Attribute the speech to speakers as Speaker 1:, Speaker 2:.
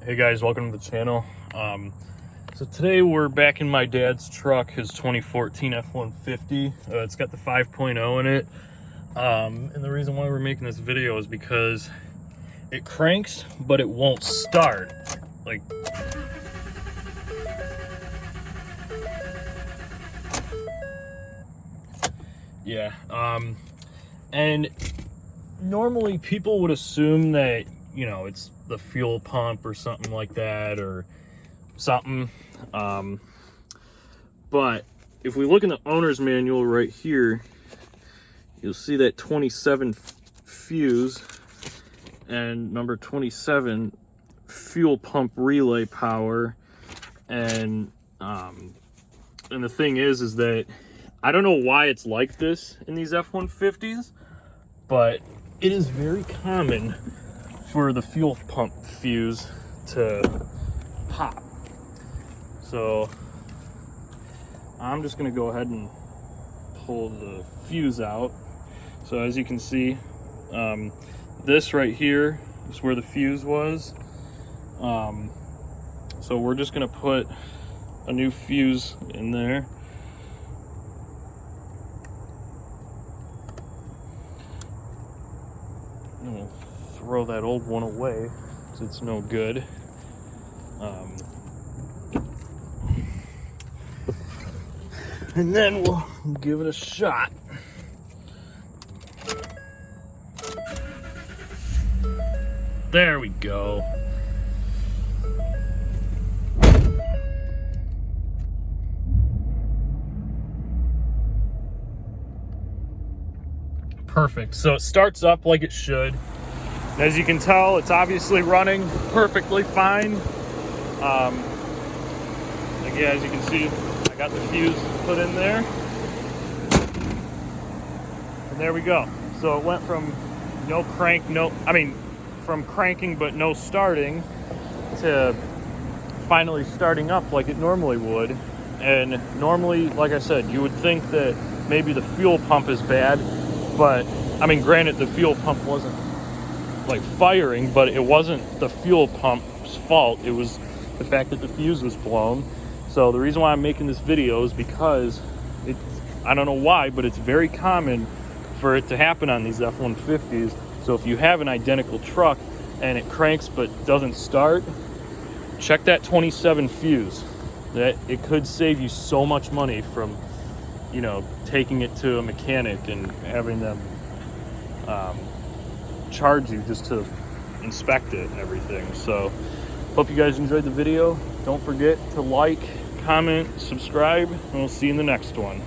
Speaker 1: Hey guys, welcome to the channel. So today we're back in my dad's truck, his 2014 F-150. It's got the 5.0 in it. And the reason why we're making this video is because it cranks, but it won't start. Like, yeah. And normally people would assume that, you know, it's the fuel pump or something like that or something. But if we look in the owner's manual right here, you'll see that 27 fuse and number 27 fuel pump relay power. And the thing is that I don't know why it's like this in these F-150s, but it is very common for the fuel pump fuse to pop. So I'm just going to go ahead and pull the fuse out. So as you can see, this right here is where the fuse was. So we're just going to put a new fuse in there. And we'll throw that old one away because it's no good. And then we'll give it a shot. There we go. Perfect. So it starts up like it should. As you can tell, it's obviously running perfectly fine. Again, as you can see, I got the fuse put in there. And there we go. So it went from from cranking but no starting to finally starting up like it normally would. And normally, like I said, you would think that maybe the fuel pump is bad, but I mean, granted, the fuel pump wasn't like firing, but it wasn't the fuel pump's fault. It was the fact that the fuse was blown. So the reason why I'm making this video is because I don't know why, but it's very common for it to happen on these F-150s. So if you have an identical truck and it cranks but doesn't start, check that 27 fuse. That it could save you so much money from, you know, taking it to a mechanic and having them charge you just to inspect it and everything. So hope you guys enjoyed the video. Don't forget to like, comment, subscribe, and we'll see you in the next one.